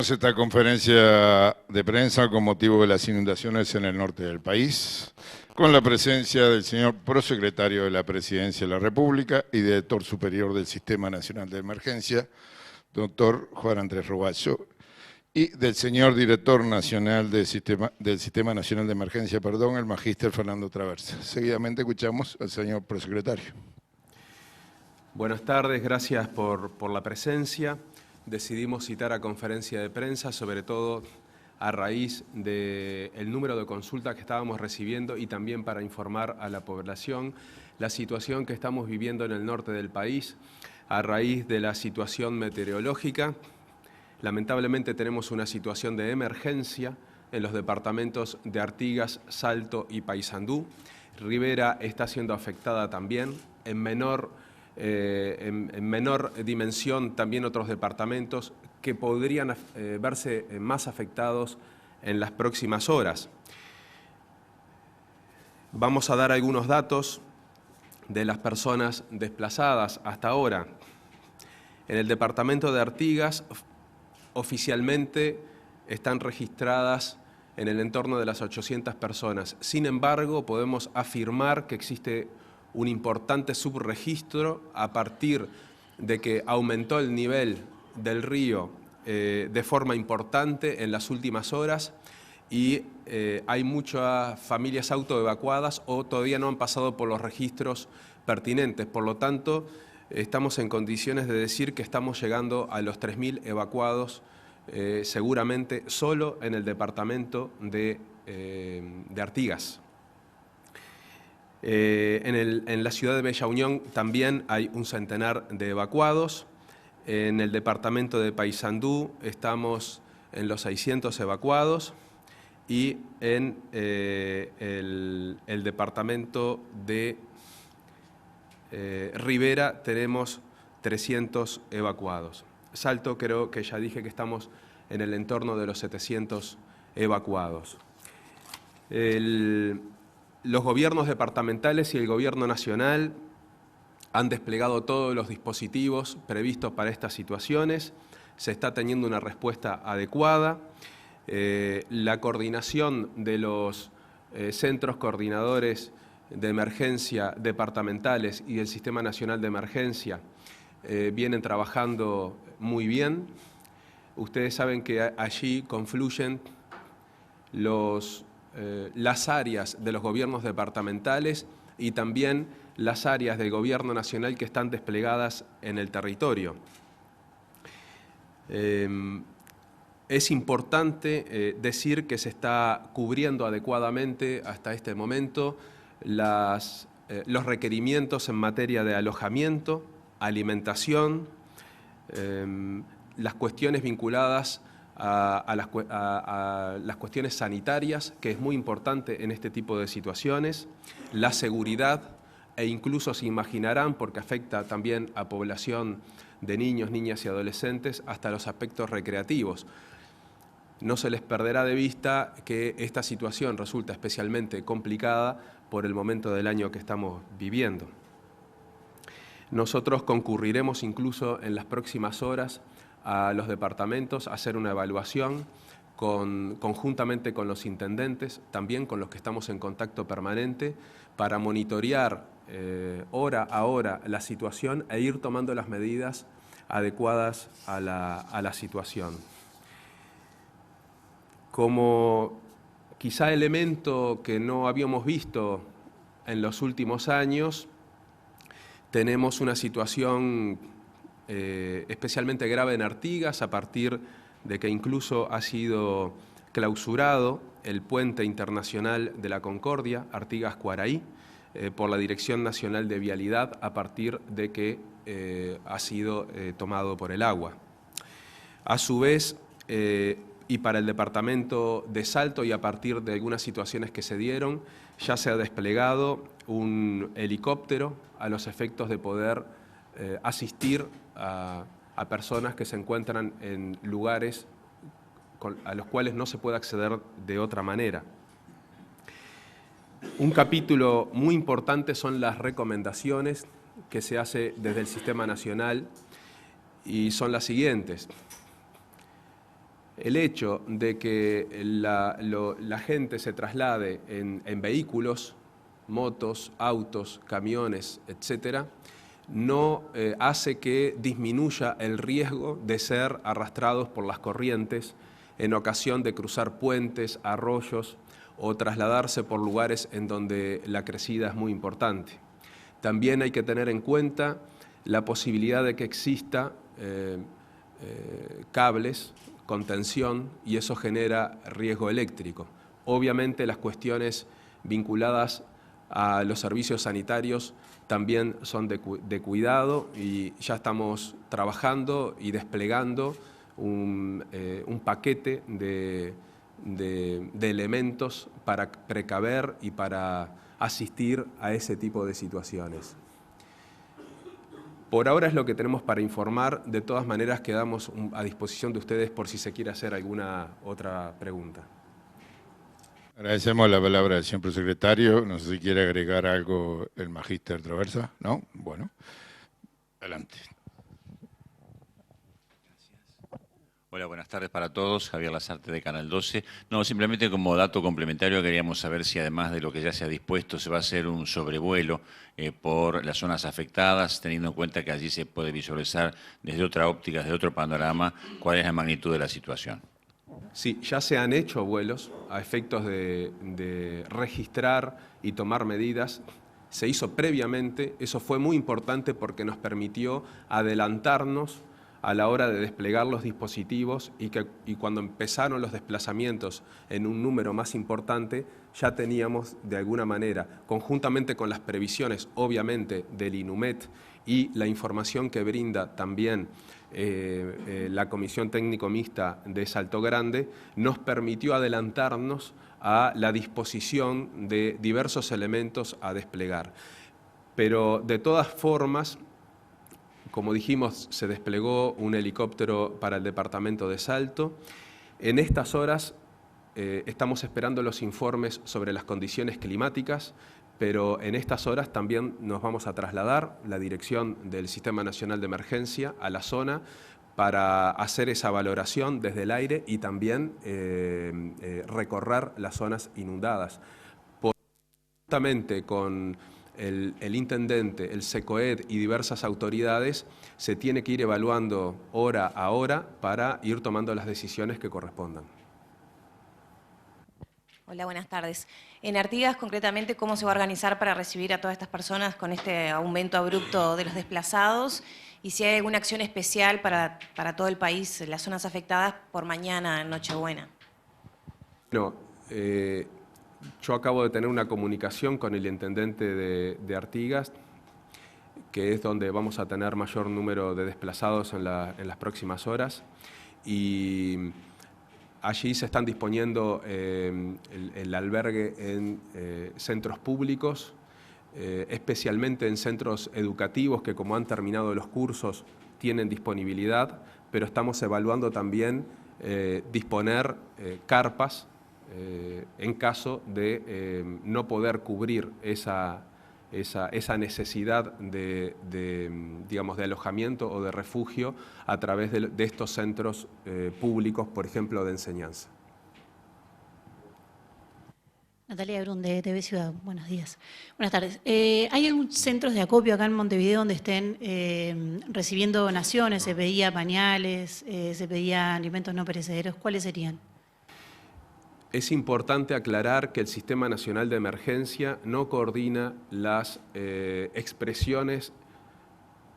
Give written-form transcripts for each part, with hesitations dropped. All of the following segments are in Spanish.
Esta conferencia de prensa con motivo de las inundaciones en el norte del país, con la presencia del señor prosecretario de la Presidencia de la República y director superior del Sistema Nacional de Emergencia, doctor Juan Andrés Roballo, y del señor director nacional del Sistema Nacional de Emergencia, el magíster Fernando Traversa. Seguidamente escuchamos al señor prosecretario. Buenas tardes, gracias por la presencia. Decidimos citar a conferencia de prensa, sobre todo a raíz del número de consultas que estábamos recibiendo y también para informar a la población la situación que estamos viviendo en el norte del país a raíz de la situación meteorológica. Lamentablemente tenemos una situación de emergencia en los departamentos de Artigas, Salto y Paysandú. Rivera está siendo afectada también, en menor dimensión también otros departamentos que podrían verse más afectados en las próximas horas. Vamos a dar algunos datos de las personas desplazadas hasta ahora. En el departamento de Artigas, oficialmente están registradas en el entorno de las 800 personas. Sin embargo, podemos afirmar que existe un importante subregistro a partir de que aumentó el nivel del río de forma importante en las últimas horas y hay muchas familias autoevacuadas o todavía no han pasado por los registros pertinentes. Por lo tanto, estamos en condiciones de decir que estamos llegando a los 3.000 evacuados seguramente solo en el departamento de Artigas. En la ciudad de Bella Unión también hay un centenar de evacuados. En el departamento de Paysandú estamos en los 600 evacuados y en el departamento de Rivera tenemos 300 evacuados. Salto, creo que ya dije que estamos en el entorno de los 700 evacuados. Los gobiernos departamentales y el gobierno nacional han desplegado todos los dispositivos previstos para estas situaciones. Se está teniendo una respuesta adecuada. La coordinación de los centros coordinadores de emergencia departamentales y del Sistema Nacional de Emergencia vienen trabajando muy bien. Ustedes saben que allí confluyen las áreas de los gobiernos departamentales y también las áreas del gobierno nacional que están desplegadas en el territorio. Es importante decir que se está cubriendo adecuadamente hasta este momento los requerimientos en materia de alojamiento, alimentación, las cuestiones vinculadas a las cuestiones sanitarias, que es muy importante en este tipo de situaciones, la seguridad, e incluso se imaginarán, porque afecta también a población de niños, niñas y adolescentes, hasta los aspectos recreativos. No se les perderá de vista que esta situación resulta especialmente complicada por el momento del año que estamos viviendo. Nosotros concurriremos incluso en las próximas horas a los departamentos a hacer una evaluación conjuntamente con los intendentes, también con los que estamos en contacto permanente, para monitorear hora a hora la situación e ir tomando las medidas adecuadas a la situación. Como quizá elemento que no habíamos visto en los últimos años, tenemos una situación especialmente grave en Artigas, a partir de que incluso ha sido clausurado el puente internacional de la Concordia, Artigas-Cuaraí, por la Dirección Nacional de Vialidad, a partir de que ha sido tomado por el agua. A su vez, y para el departamento de Salto, y a partir de algunas situaciones que se dieron, ya se ha desplegado un helicóptero a los efectos de poder asistir a personas que se encuentran en lugares a los cuales no se puede acceder de otra manera. Un capítulo muy importante son las recomendaciones que se hace desde el Sistema Nacional y son las siguientes. El hecho de que la gente se traslade en vehículos, motos, autos, camiones, etcétera, no hace que disminuya el riesgo de ser arrastrados por las corrientes en ocasión de cruzar puentes, arroyos o trasladarse por lugares en donde la crecida es muy importante. También hay que tener en cuenta la posibilidad de que exista cables con tensión y eso genera riesgo eléctrico. Obviamente las cuestiones vinculadas a los servicios sanitarios también son de cuidado y ya estamos trabajando y desplegando un paquete de elementos para precaver y para asistir a ese tipo de situaciones. Por ahora es lo que tenemos para informar. De todas maneras, quedamos a disposición de ustedes por si se quiere hacer alguna otra pregunta. Agradecemos la palabra del señor prosecretario. No sé si quiere agregar algo el magíster Traversa. ¿No? Bueno, adelante. Hola, buenas tardes para todos. Javier Lasarte de Canal 12. No, simplemente como dato complementario queríamos saber si además de lo que ya se ha dispuesto se va a hacer un sobrevuelo por las zonas afectadas, teniendo en cuenta que allí se puede visualizar desde otra óptica, desde otro panorama, cuál es la magnitud de la situación. Sí, ya se han hecho vuelos a efectos de registrar y tomar medidas. Se hizo previamente, eso fue muy importante porque nos permitió adelantarnos a la hora de desplegar los dispositivos y cuando empezaron los desplazamientos en un número más importante, ya teníamos de alguna manera, conjuntamente con las previsiones obviamente del INUMET y la información que brinda también la Comisión Técnico Mixta de Salto Grande, nos permitió adelantarnos a la disposición de diversos elementos a desplegar. Pero de todas formas, como dijimos, se desplegó un helicóptero para el departamento de Salto. En estas horas estamos esperando los informes sobre las condiciones climáticas, pero en estas horas también nos vamos a trasladar la dirección del Sistema Nacional de Emergencia a la zona para hacer esa valoración desde el aire y también recorrer las zonas inundadas. Justamente con el intendente, el SECOED y diversas autoridades, se tiene que ir evaluando hora a hora para ir tomando las decisiones que correspondan. Hola, buenas tardes. En Artigas, concretamente, ¿cómo se va a organizar para recibir a todas estas personas con este aumento abrupto de los desplazados? Y si hay alguna acción especial para todo el país, las zonas afectadas, por mañana, en Nochebuena. No, yo acabo de tener una comunicación con el intendente de Artigas, que es donde vamos a tener mayor número de desplazados en las próximas horas. Y allí se están disponiendo el albergue en centros públicos, especialmente en centros educativos que, como han terminado los cursos, tienen disponibilidad, pero estamos evaluando también disponer carpas en caso de no poder cubrir esa necesidad digamos, de alojamiento o de refugio a través de estos centros públicos, por ejemplo, de enseñanza. Natalia Brun, de TV Ciudad. Buenos días. Buenas tardes. ¿Hay algún centros de acopio acá en Montevideo donde estén recibiendo donaciones? ¿Se pedía pañales? ¿Se pedía alimentos no perecederos? ¿Cuáles serían? Es importante aclarar que el Sistema Nacional de Emergencia no coordina las expresiones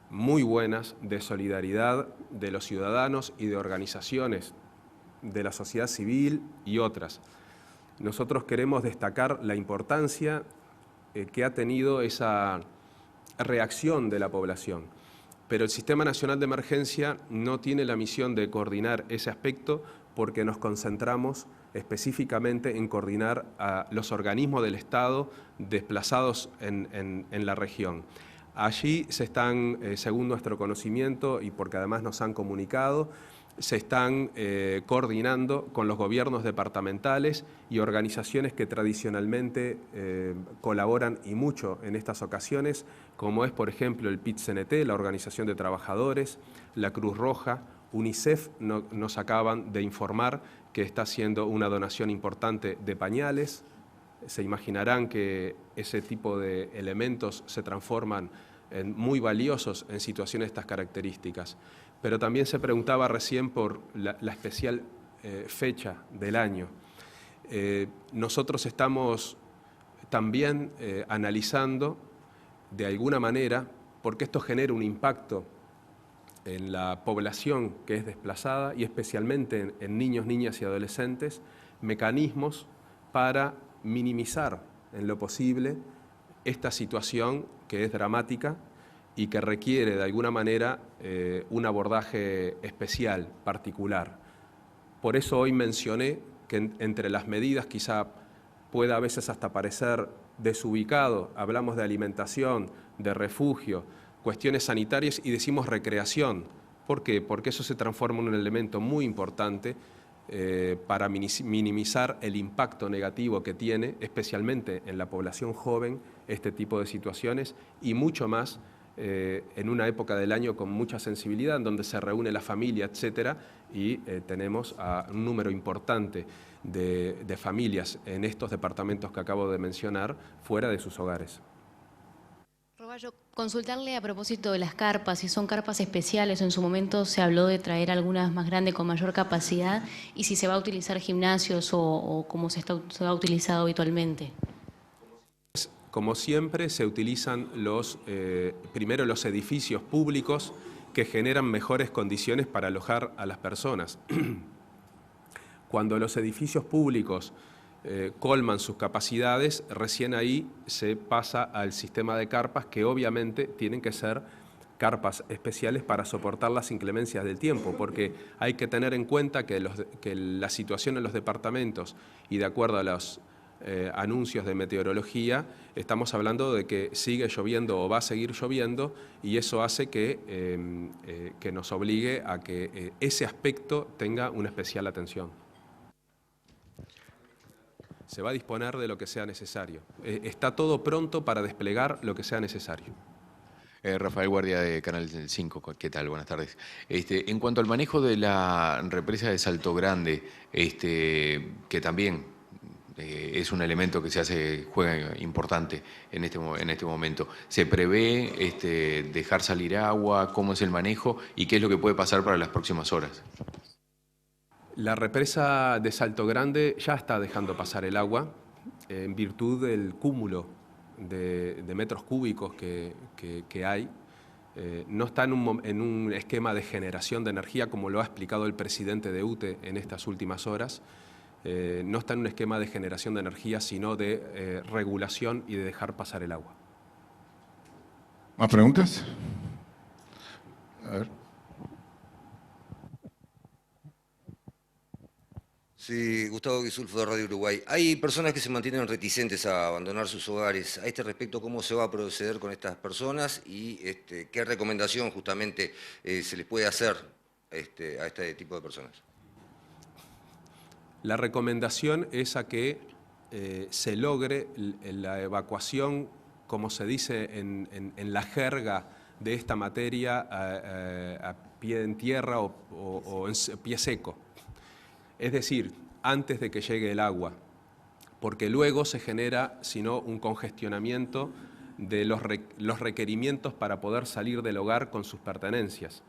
muy buenas de solidaridad de los ciudadanos y de organizaciones de la sociedad civil y otras. Nosotros queremos destacar la importancia que ha tenido esa reacción de la población, pero el Sistema Nacional de Emergencia no tiene la misión de coordinar ese aspecto porque nos concentramos específicamente en coordinar a los organismos del Estado desplazados en la región. Allí se están, según nuestro conocimiento y porque además nos han comunicado, se están coordinando con los gobiernos departamentales y organizaciones que tradicionalmente colaboran y mucho en estas ocasiones, como es, por ejemplo, el PIT-CNT, la Organización de Trabajadores, la Cruz Roja UNICEF nos acaban de informar que está haciendo una donación importante de pañales. Se imaginarán que ese tipo de elementos se transforman en muy valiosos en situaciones de estas características. Pero también se preguntaba recién por la especial fecha del año. Nosotros estamos también analizando de alguna manera, porque esto genera un impacto en la población que es desplazada y especialmente en niños, niñas y adolescentes, mecanismos para minimizar en lo posible esta situación que es dramática y que requiere de alguna manera un abordaje especial, particular. Por eso hoy mencioné que entre las medidas quizá pueda a veces hasta parecer desubicado, hablamos de alimentación, de refugio, cuestiones sanitarias y decimos recreación. ¿Por qué? Porque eso se transforma en un elemento muy importante para minimizar el impacto negativo que tiene, especialmente en la población joven, este tipo de situaciones y mucho más en una época del año con mucha sensibilidad, en donde se reúne la familia, etcétera, y tenemos a un número importante de familias en estos departamentos que acabo de mencionar fuera de sus hogares. Roballo, consultarle a propósito de las carpas, si son carpas especiales, en su momento se habló de traer algunas más grandes con mayor capacidad, y si se va a utilizar gimnasios o cómo se ha utilizado habitualmente. Como siempre, se utilizan primero los edificios públicos que generan mejores condiciones para alojar a las personas. Cuando los edificios públicos colman sus capacidades, recién ahí se pasa al sistema de carpas, que obviamente tienen que ser carpas especiales para soportar las inclemencias del tiempo, porque hay que tener en cuenta que la situación en los departamentos y de acuerdo a los anuncios de meteorología, estamos hablando de que sigue lloviendo o va a seguir lloviendo y eso hace que nos obligue a que ese aspecto tenga una especial atención. Se va a disponer de lo que sea necesario. Está todo pronto para desplegar lo que sea necesario. Rafael Guardia de Canal 5, ¿qué tal? Buenas tardes. En cuanto al manejo de la represa de Salto Grande, que también es un elemento que juega importante en este momento, ¿se prevé dejar salir agua? ¿Cómo es el manejo? ¿Y qué es lo que puede pasar para las próximas horas? La represa de Salto Grande ya está dejando pasar el agua en virtud del cúmulo de metros cúbicos que hay. No está en un esquema de generación de energía como lo ha explicado el presidente de UTE en estas últimas horas. No está en un esquema de generación de energía, sino de regulación y de dejar pasar el agua. ¿Más preguntas? A ver. Sí, Gustavo Guisulfo de Radio Uruguay. Hay personas que se mantienen reticentes a abandonar sus hogares. A este respecto, ¿cómo se va a proceder con estas personas y qué recomendación justamente se les puede hacer a este tipo de personas? La recomendación es a que se logre la evacuación, como se dice en la jerga de esta materia, a pie en tierra o en pie seco. Es decir, antes de que llegue el agua, porque luego se genera, sino un congestionamiento de los requerimientos para poder salir del hogar con sus pertenencias,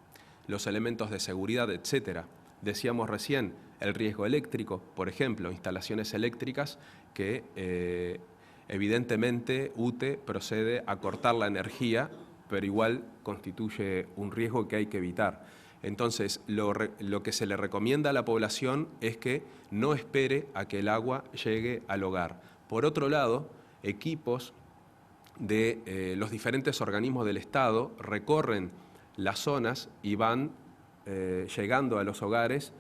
los elementos de seguridad, etcétera. Decíamos recién, el riesgo eléctrico, por ejemplo, instalaciones eléctricas que evidentemente UTE procede a cortar la energía, pero igual constituye un riesgo que hay que evitar. Entonces, lo que se le recomienda a la población es que no espere a que el agua llegue al hogar. Por otro lado, equipos de los diferentes organismos del Estado recorren las zonas y van llegando a los hogares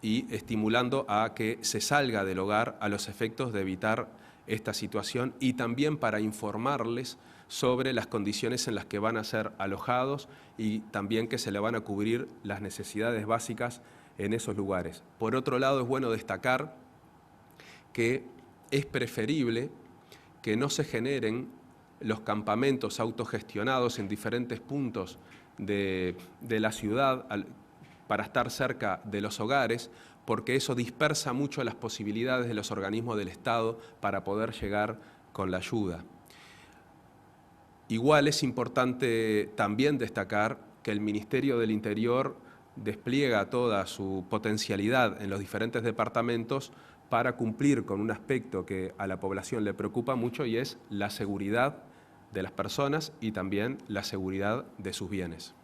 y estimulando a que se salga del hogar a los efectos de evitar esta situación y también para informarles sobre las condiciones en las que van a ser alojados y también que se le van a cubrir las necesidades básicas en esos lugares. Por otro lado, es bueno destacar que es preferible que no se generen los campamentos autogestionados en diferentes puntos de la ciudad, para estar cerca de los hogares, porque eso dispersa mucho las posibilidades de los organismos del Estado para poder llegar con la ayuda. Igual es importante también destacar que el Ministerio del Interior despliega toda su potencialidad en los diferentes departamentos para cumplir con un aspecto que a la población le preocupa mucho, y es la seguridad de las personas y también la seguridad de sus bienes.